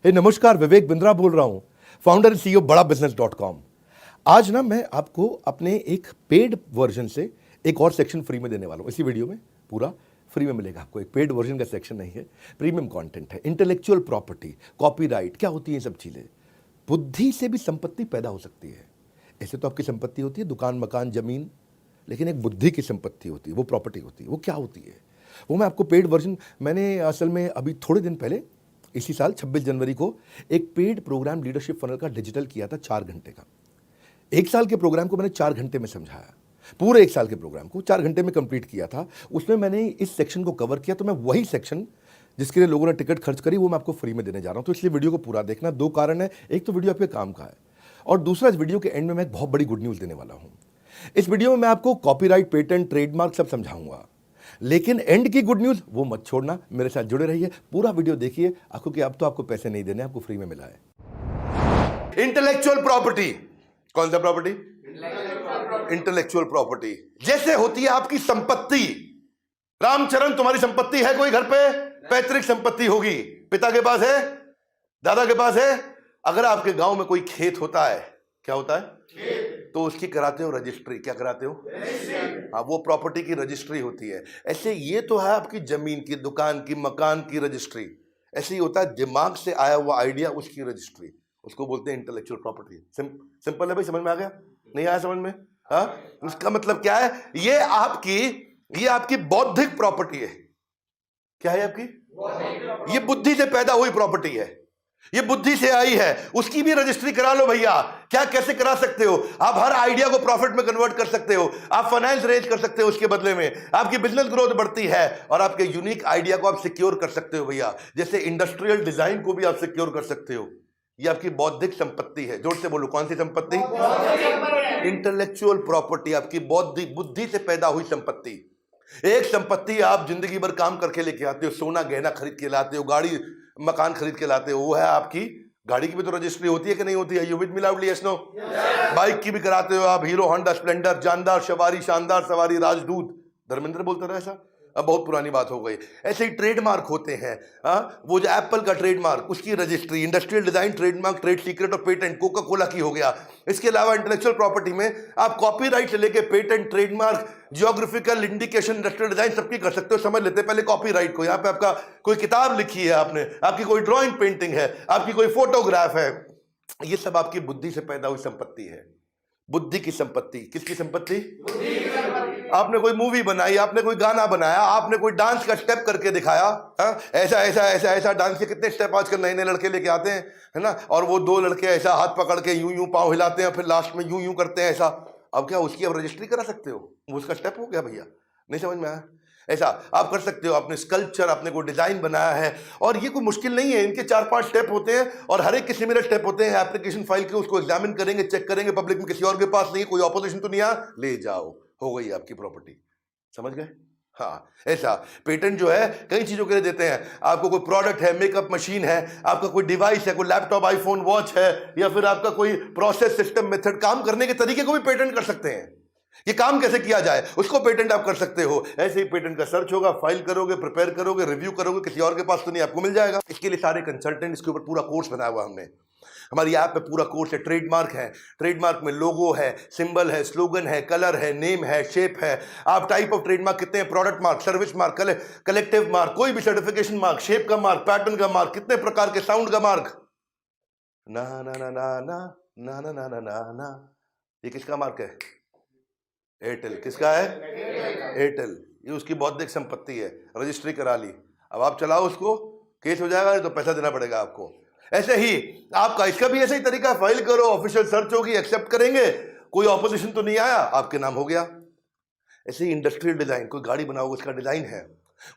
नमस्कार, विवेक बिंद्रा बोल रहा हूं, फाउंडर एंड सीईओ बड़ा बिजनेस.com। आज ना मैं आपको अपने एक पेड वर्जन से एक और सेक्शन फ्री में देने वाला हूं। इसी वीडियो में पूरा फ्री में मिलेगा आपको। एक पेड वर्जन का सेक्शन नहीं है, प्रीमियम कंटेंट है। इंटेलेक्चुअल प्रॉपर्टी, कॉपीराइट, क्या होती है ये सब चीजें। बुद्धि से भी संपत्ति पैदा हो सकती है। ऐसे तो आपकी संपत्ति होती है दुकान, मकान, जमीन, लेकिन एक बुद्धि की संपत्ति होती है, वो प्रॉपर्टी होती है। वो क्या होती है वो मैं आपको पेड वर्जन, मैंने असल में अभी थोड़े दिन पहले इसी साल 26 जनवरी को एक पेड प्रोग्राम लीडरशिप फनल का डिजिटल किया था 4 घंटे का। 1 साल के प्रोग्राम को मैंने 4 घंटे में समझाया। पूरे 1 साल के प्रोग्राम को 4 घंटे में कंप्लीट किया था। उसमें मैंने इस सेक्शन को कवर किया, तो मैं वही सेक्शन जिसके लिए लोगों ने टिकट खर्च करी वो मैं आपको फ्री में देने जा रहा हूं। तो इसलिए वीडियो को पूरा देखना। 2 कारण है, एक तो वीडियो आपके काम का है, और दूसरा इस वीडियो के एंड में मैं एक बहुत बड़ी गुड न्यूज देने वाला हूं। इस वीडियो में मैं आपको कॉपीराइट, पेटेंट, ट्रेडमार्क सब समझाऊंगा, लेकिन एंड की गुड न्यूज वो मत छोड़ना। मेरे साथ जुड़े रहिए, पूरा वीडियो देखिए, क्योंकि अब तो आपको पैसे नहीं देने, आपको फ्री में मिला है। इंटेलेक्चुअल प्रॉपर्टी, कौन सा प्रॉपर्टी? इंटेलेक्चुअल प्रॉपर्टी जैसे होती है आपकी संपत्ति। रामचरण, तुम्हारी संपत्ति है कोई घर पे? पैतृक संपत्ति होगी, पिता के पास है, दादा के पास है। अगर आपके गांव में कोई खेत होता है, क्या होता है? तो उसकी कराते हो रजिस्ट्री। क्या कराते हो? हाँ, वो प्रॉपर्टी की रजिस्ट्री होती है। ऐसे ये तो है आपकी जमीन की, दुकान की, मकान की रजिस्ट्री। ऐसे ही होता है दिमाग से आया हुआ आइडिया, उसकी रजिस्ट्री, उसको बोलते हैं इंटेलेक्चुअल प्रॉपर्टी। सिंपल है भाई, समझ में आ गया? नहीं आया समझ में? हाँ, उसका मतलब क्या है? ये आपकी बौद्धिक प्रॉपर्टी है। क्या है आपकी? ये बुद्धि से पैदा हुई प्रॉपर्टी है, ये बुद्धि से आई है। उसकी भी रजिस्ट्री करा लो भैया। क्या, कैसे करा सकते हो? आप हर आइडिया को प्रॉफिट में कन्वर्ट कर सकते हो, आप फाइनेंस रेज कर सकते हो, उसके बदले में आपकी बिजनेस ग्रोथ बढ़ती है, और आपके यूनिक आइडिया को आप सिक्योर कर सकते हो भैया। जैसे इंडस्ट्रियल डिजाइन को भी आप सिक्योर कर सकते हो। ये आपकी बौद्धिक संपत्ति है। जोर से बोलो, कौन सी संपत्ति? इंटेलेक्चुअल प्रॉपर्टी, आपकी बौद्धिक, बुद्धि से पैदा हुई संपत्ति। एक संपत्ति आप जिंदगी भर काम करके लेके आते हो, सोना गहना खरीद के लाते हो, गाड़ी मकान खरीद के लाते हो, वो है आपकी। गाड़ी की भी तो रजिस्ट्री होती है कि नहीं होती है? You with me loudly, yes no? Bike की भी कराते हो आप, हीरो होंडा स्प्लेंडर, जानदार सवारी, शानदार सवारी, राजदूत। धर्मेंद्र बोलता रहा ऐसा, अब बहुत पुरानी बात हो गई। ऐसे ही ट्रेडमार्क होते हैं। वो जो एप्पल का ट्रेडमार्क, उसकी registry, industrial design trademark, trade secret और पेटेंट कोका कोला की हो गया। इसके अलावा इंटेलेक्चुअल प्रॉपर्टी में आप कॉपीराइट से लेके patent, trademark, geographical indication, industrial design सबकी कर सकते हो। समझ लेते हैं पहले कॉपीराइट को। यहाँ पे आपका कोई किताब लिखी है आपने, आपकी कोई ड्राइंग पेंटिंग है, आपकी कोई फोटोग्राफ है, ये सब आपकी बुद्धि से पैदा हुई संपत्ति है। बुद्धि की संपत्ति। किसकी संपत्ति? आपने कोई मूवी बनाई, आपने कोई गाना बनाया, आपने कोई डांस का स्टेप करके दिखाया। ऐसा ऐसा ऐसा ऐसा डांस के कितने स्टेप आजकल नए नए लड़के लेके आते हैं, है ना? और वो 2 लड़के ऐसा हाथ पकड़ के यूं यूं पांव हिलाते हैं, फिर लास्ट में यूं यूं करते हैं ऐसा। अब क्या उसकी अब रजिस्ट्री करा सकते हो? वो उसका स्टेप हो गया भैया। नहीं समझ में आया? ऐसा आप कर सकते हो। आपने स्कल्पचर, आपने कोई डिजाइन बनाया है, और ये कोई मुश्किल नहीं है। इनके 4-5 स्टेप होते हैं, और हर एक के सिमिलर स्टेप होते हैं। एप्लीकेशन फाइल के उसको एग्जामिन करेंगे, चेक करेंगे, पब्लिक में किसी और के पास नहीं, कोई ऑपोजिशन तो नहीं आ, ले जाओ, हो गई आपकी प्रॉपर्टी। समझ गए? हाँ, ऐसा पेटेंट जो है कई चीजों के लिए देते हैं। आपको कोई प्रोडक्ट है, मेकअप मशीन है, आपका कोई डिवाइस है, कोई लैपटॉप, आईफोन, वॉच है, या फिर आपका कोई प्रोसेस, सिस्टम, मेथड, काम करने के तरीके को भी पेटेंट कर सकते हैं। ये काम कैसे किया जाए उसको पेटेंट आप कर सकते हो। ऐसे ही पेटेंट का सर्च होगा, फाइल करोगे, प्रिपेयर करोगे, रिव्यू करोगे, किसी और के पास तो नहीं, आपको मिल जाएगा। इसके लिए सारे कंसल्टेंट, इसके ऊपर पूरा कोर्स बनाया हुआ हमने। हमारी ऐप पे पूरा कोर्स है। ट्रेडमार्क है, ट्रेडमार्क में लोगो है, सिंबल है, स्लोगन है, कलर है, नेम है, शेप है। आप टाइप ऑफ ट्रेडमार्क कितने हैं, product mark, service mark, collective mark, कोई भी सर्टिफिकेशन मार्क, शेप का मार्क, पैटर्न का मार्क, कितने प्रकार के, साउंड का मार्क, ना ना ना ना ना ना ना ना ना ना ना। ये किसका मार्क है? एयरटेल। किसका है? एयरटेल। ये उसकी बौद्धिक संपत्ति है, रजिस्ट्री करा ली। अब आप चलाओ उसको, केस हो जाएगा, तो पैसा देना पड़ेगा आपको। ऐसे ही आपका इसका भी ऐसा ही तरीका, फाइल करो, ऑफिशियल सर्च होगी, एक्सेप्ट करेंगे, कोई ऑपोजिशन तो नहीं आया, आपके नाम हो गया। ऐसे ही इंडस्ट्रियल डिजाइन, कोई गाड़ी बनाओगे, उसका डिजाइन है,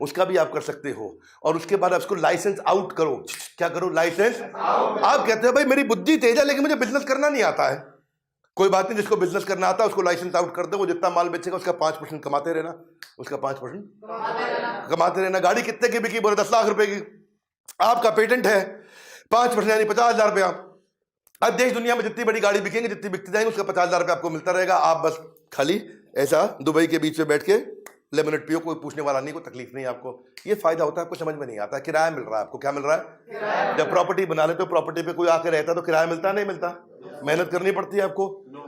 उसका भी आप कर सकते हो। और उसके बाद आप उसको लाइसेंस आउट करो। क्या करो? Licence out. आप कहते हैं भाई मेरी बुद्धि तेज है, लेकिन मुझे बिजनेस करना नहीं आता है। कोई बात नहीं, जिसको बिजनेस करना आता है उसको लाइसेंस आउट कर दो। वो जितना माल बेचेगा उसका 5% कमाते रहना, उसका 5% कमाते रहना। गाड़ी कितने की बिकी? बोले 10 लाख रुपए की। आपका पेटेंट है, 5% यानी 50,000 रुपया। अब देश दुनिया में जितनी बड़ी गाड़ी बिकेंगे, जितनी बिकती जाएंगी, उसका 50,000 रुपया आपको मिलता रहेगा। आप बस खाली ऐसा दुबई के बीच में बैठ के लेमनेट पियो, कोई पूछने वाला नहीं, कोई तकलीफ नहीं आपको। ये फायदा होता है, आपको समझ में नहीं आता। किराया मिल रहा है आपको। क्या मिल रहा है? जब प्रॉपर्टी बना लेते हो, प्रॉपर्टी पे कोई आके रहता है तो किराया मिलता है, नहीं मिलता? मेहनत करनी पड़ती है आपको,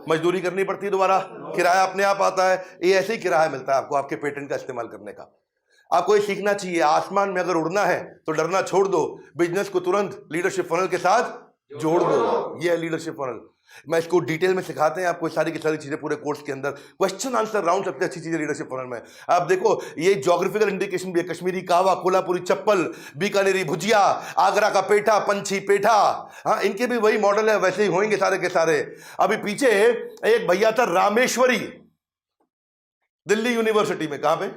मजदूरी करनी पड़ती है, दोबारा किराया अपने आप आता है। ये ऐसे ही किराया मिलता है आपको आपके पेटेंट का इस्तेमाल करने का। आपको ये सीखना चाहिए, आसमान में अगर उड़ना है तो डरना छोड़ दो, बिजनेस को तुरंत लीडरशिप फनल के साथ जोड़ दो। ये है लीडरशिप फनल। मैं इसको डिटेल में सिखाते हैं आपको सारी की सारी चीजें पूरे कोर्स के अंदर। क्वेश्चन आंसर राउंड सबसे अच्छी चीज है लीडरशिप फनल में। आप देखो, ये ज्योग्राफिकल इंडिकेशन भी है, कश्मीरी कावा, कोल्हापुरी चप्पल, बीकानेरी भुजिया, आगरा का पेठा, पंछी पेठा, हाँ इनके भी वही मॉडल है, वैसे ही होंगे सारे के सारे। अभी पीछे एक भैया था रामेश्वरी, दिल्ली यूनिवर्सिटी में। कहां पे?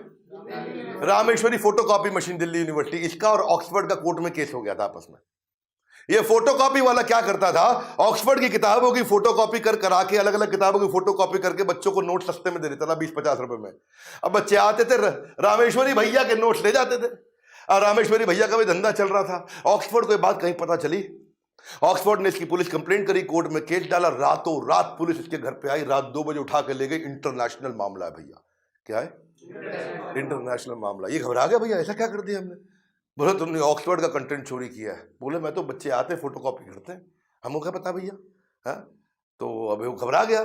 Rameshwari photocopy machine, Delhi university. इसका और ऑक्सफोर्ड का कोर्ट में केस हो गया था आपस में। ये फोटोकॉपी वाला क्या करता था, ऑक्सफोर्ड की किताबों की फोटोकॉपी करा के, अलग अलग किताबों की फोटोकॉपी करके बच्चों को नोट सस्ते में दे देता था, 20-50 रुपए में। अब बच्चे आते थे, रामेश्वरी भैया के नोट्स ले जाते थे, और रामेश्वरी भैया का भी धंधा चल रहा था। ऑक्सफोर्ड को ये बात कहीं पता चली, ऑक्सफोर्ड ने इसकी पुलिस कंप्लेंट करी, कोर्ट में केस डाला। रातों रात पुलिस इसके घर पे आई, रात 2 बजे उठा के ले गई। इंटरनेशनल मामला है भैया। क्या है? इंटरनेशनल मामला। ये घबरा गया, भैया ऐसा क्या कर दिया हमने? बोले तुमने ऑक्सफोर्ड का कंटेंट चोरी किया है। बोले मैं तो, बच्चे आते फोटोकॉपी करते हैं, हमको क्या पता भैया। हाँ, तो अब वो घबरा गया,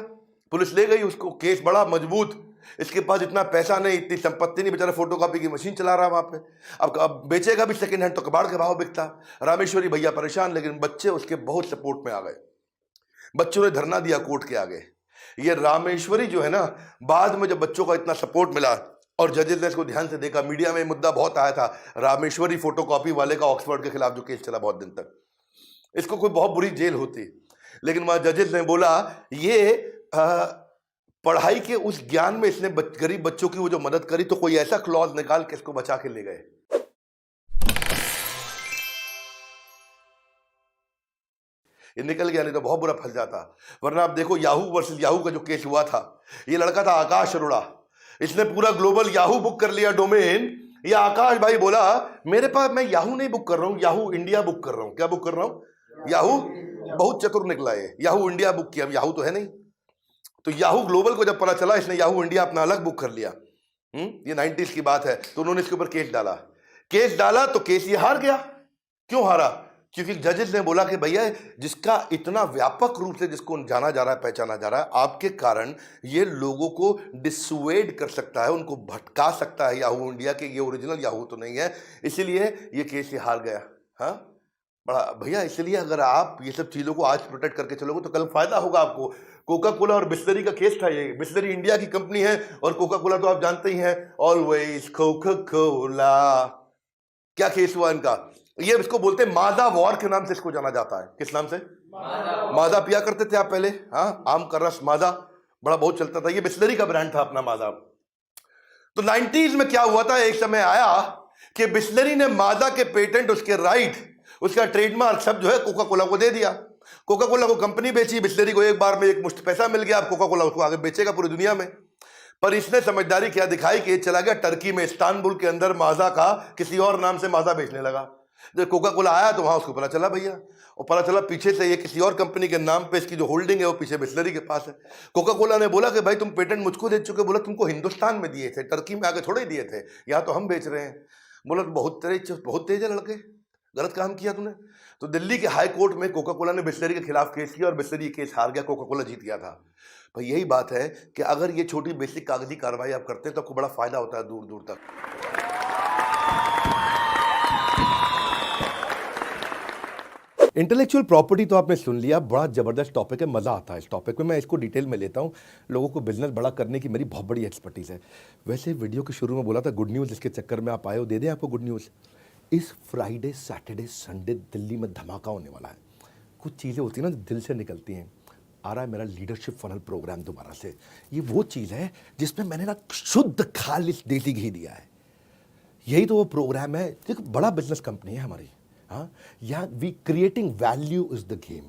पुलिस ले गई उसको। केस बड़ा मजबूत, इसके पास इतना पैसा नहीं, इतनी संपत्ति नहीं, बेचारा फोटोकॉपी की मशीन चला रहा वहां पे। अब बेचेगा भी सेकंड हैंड तो कबाड़ के भाव बिकता। रामेश्वरी भैया परेशान, लेकिन बच्चे उसके बहुत सपोर्ट में आ गए। बच्चों ने धरना दिया कोर्ट के आगे। ये रामेश्वरी जो है ना, बाद में जब बच्चों का इतना सपोर्ट मिला और जजेस ने इसको ध्यान से देखा, मीडिया में मुद्दा बहुत आया था रामेश्वरी फोटोकॉपी वाले का, ऑक्सफोर्ड के खिलाफ जो केस चला बहुत दिन तक, इसको कोई बहुत बुरी जेल होती। लेकिन वहां जजेस ने बोला ये पढ़ाई के उस ज्ञान में इसने गरीब बच्चों की वो जो मदद करी, तो कोई ऐसा क्लॉज निकाल के इसको बचा के ले गए। ये निकल गया, नहीं तो बहुत बुरा फंस जाता। वरना आप देखो, याहू वर्सेस याहू का जो केस हुआ था, ये लड़का था आकाश अरोड़ा, इसने पूरा ग्लोबल याहू बुक कर लिया डोमेन। ये आकाश भाई बोला मेरे पास, मैं याहू नहीं बुक कर रहा हूं, याहू इंडिया बुक कर रहा हूं। क्या बुक कर रहा हूं? याहू। बहुत चतुर निकला है, याहू इंडिया बुक किया। अब याहू तो है नहीं, तो याहू ग्लोबल को जब पता चला, इसने याहू इंडिया अपना अलग बुक कर लिया। ये 90s की बात है। तो उन्होंने इसके ऊपर केस डाला तो केस ये हार गया। क्यों हारा? क्योंकि जजेस ने बोला कि भैया जिसका इतना व्यापक रूप से जिसको जाना जा रहा है, पहचाना जा रहा है, आपके कारण ये लोगों को डिसुएड कर सकता है, उनको भटका सकता है याहू इंडिया के, ये ओरिजिनल याहू तो नहीं है, इसीलिए ये केस ये हार गया। हाँ बड़ा भैया, इसलिए अगर आप ये सब चीजों को आज प्रोटेक्ट करके चलोगे तो कल फायदा होगा आपको। कोका कोला और बिस्लरी का केस था ये। बिस्लरी इंडिया की कंपनी है और कोका कोला तो आप जानते ही हैं, ऑलवेज कोका कोला। क्या केस हुआ इनका? ये इसको बोलते हैं माजा वॉर के नाम से इसको जाना जाता है। किस नाम से? माजा पिया करते थे आप पहले, हाँ, आम का रस माजा बड़ा बहुत चलता था। ये बिस्लरी का ब्रांड था अपना माजा। तो 90s में क्या हुआ था, एक समय आया कि बिस्लरी ने माजा के पेटेंट, उसके राइट, उसका ट्रेडमार्क सब जो है कोका कोला को दे दिया। कोका कोला को कंपनी बेची, बिस्लरी को एक बार में एक मुश्त पैसा मिल गया। अब कोका कोला उसको आगे बेचेगा पूरी दुनिया में। पर इसने समझदारी क्या दिखाई कि चला गया टर्की में, इस्तांबुल के अंदर माजा का किसी और नाम से माजा बेचने लगा। जब कोका कोला आया तो वहां उसको पता चला भैया, और पता चला पीछे से ये किसी और कंपनी के नाम पे इसकी जो होल्डिंग है वो पीछे बिस्लरी के पास है। कोका कोला ने बोला कि भाई तुम पेटेंट मुझको दे चुके। बोला तुमको हिंदुस्तान में दिए थे, टर्की में आके थोड़े दिए थे, यहाँ तो हम बेच रहे हैं। बोला बहुत तेज है लड़के, गलत काम किया तूने। तो दिल्ली के हाई कोर्ट में कोका कोला ने बिस्लरी के खिलाफ केस किया और बिस्लरी केस हार गया, कोका कोला जीत गया था। भाई यही बात है कि अगर ये छोटी बेसिक कागजी कार्रवाई आप करते हैं तो आपको बड़ा फायदा होता है दूर दूर तक। इंटेलेक्चुअल प्रॉपर्टी तो आपने सुन लिया, बड़ा जबरदस्त टॉपिक है, मजा आता है इस टॉपिक में। मैं इसको डिटेल में लेता हूँ, लोगों को बिजनेस बड़ा करने की मेरी बहुत बड़ी एक्सपर्टीज है। वैसे वीडियो के शुरू में बोला था गुड न्यूज़, इसके चक्कर में आप आए हो, दे दें आपको गुड न्यूज़। इस फ्राइडे सैटरडे संडे दिल्ली में धमाका होने वाला है। कुछ चीज़ें होती हैं ना दिल से निकलती हैं। आ रहा है मेरा लीडरशिप फनल प्रोग्राम दोबारा से। ये वो चीज़ है जिसमें मैंने ना शुद्ध खालिस देसी घी दिया है। यही तो वो प्रोग्राम है। देखो बड़ा बिजनेस कंपनी है हमारी, हाँ, यहाँ we creating value is the game.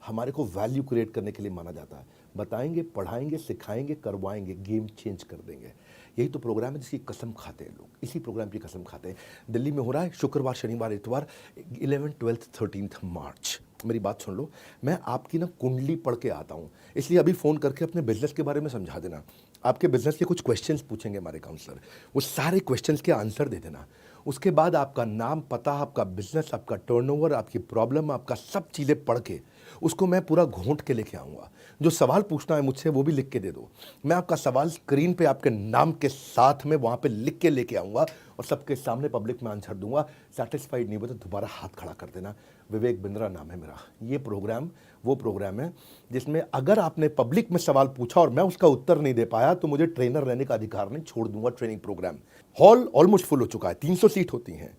हमारे को वैल्यू क्रिएट करने के लिए माना जाता है। बताएंगे, पढ़ाएंगे, सिखाएंगे, करवाएंगे, गेम चेंज कर देंगे। यही तो प्रोग्राम है जिसकी कसम खाते हैं लोग, इसी प्रोग्राम की कसम खाते हैं। दिल्ली में हो रहा है शुक्रवार, शनिवार, इतवार, 11, 12, 13 मार्च। मेरी बात सुन लो, मैं आपकी ना कुंडली पढ़ के आता हूँ, इसलिए अभी फ़ोन करके अपने बिजनेस के बारे में समझा देना। आपके बिजनेस के कुछ क्वेश्चंस पूछेंगे हमारे काउंसलर, वो सारे क्वेश्चंस के आंसर दे देना। उसके बाद आपका नाम, पता, आपका बिजनेस, आपका टर्नओवर, आपकी प्रॉब्लम, आपका सब चीज़ें पढ़ के उसको मैं पूरा घोंट के लेके आऊँगा। जो सवाल पूछना है मुझसे वो भी लिख के दे दो। मैं आपका सवाल स्क्रीन पे आपके नाम के साथ में वहाँ पे लिख के लेके आऊँगा और सबके सामने पब्लिक में आंसर दूंगा। सेटिस्फाइड नहीं हुआ तो दोबारा हाथ खड़ा कर देना। विवेक बिंद्रा नाम है मेरा। ये प्रोग्राम वो प्रोग्राम है जिसमें अगर आपने पब्लिक में सवाल पूछा और मैं उसका उत्तर नहीं दे पाया तो मुझे ट्रेनर रहने का अधिकार नहीं, छोड़ दूंगा training programme. Hall almost full हो चुका है, 300 सीट होती हैं,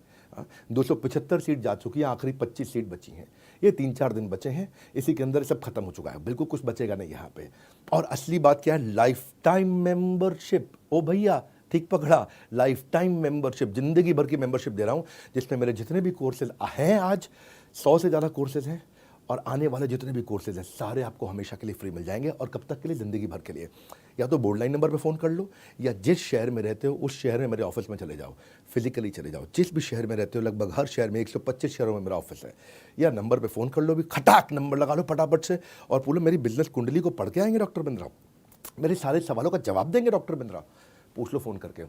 275 सीट जा चुकी है, आखिरी 25 सीट बची हैं। ये 3-4 दिन बचे हैं, इसी के अंदर सब खत्म हो चुका है, बिल्कुल कुछ बचेगा नहीं यहाँ पे। और असली बात क्या है, लाइफ टाइम मेंबरशिप। ओ भैया ठीक पकड़ा, लाइफ टाइम मेंबरशिप, जिंदगी भर की मेंबरशिप दे रहा हूँ, जिसमें मेरे जितने भी कोर्सेज हैं, आज 100 से ज़्यादा कोर्सेज हैं, और आने वाले जितने भी कोर्सेज हैं सारे आपको हमेशा के लिए फ्री मिल जाएंगे। और कब तक के लिए, ज़िंदगी भर के लिए। या तो बोर्ड लाइन नंबर पे फ़ोन कर लो, या जिस शहर में रहते हो उस शहर में मेरे ऑफिस में चले जाओ, फिजिकली चले जाओ। जिस भी शहर में रहते हो, लगभग हर शहर में 125 शहरों में मेरा ऑफिस है, या नंबर पे फ़ोन कर लो, भी खटाक नंबर लगा लो फटाफट से, और बोलो मेरी बिजनेस कुंडली को पढ़ के आएंगे डॉक्टर बिंद्रा, मेरे सारे सवालों का जवाब देंगे डॉक्टर बिंद्रा। पूछ लो फ़ोन करके।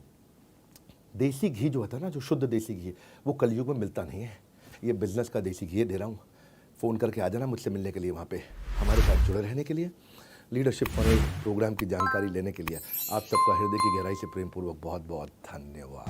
देसी घी जो होता है ना, जो शुद्ध देसी घी, वो कलयुग में मिलता नहीं है। ये बिजनेस का देसी घी दे रहा हूँ। फ़ोन करके आ जाना मुझसे मिलने के लिए, वहाँ पे हमारे साथ जुड़े रहने के लिए, लीडरशिप फनल प्रोग्राम की जानकारी लेने के लिए। आप सबका हृदय की गहराई से प्रेम पूर्वक बहुत बहुत धन्यवाद।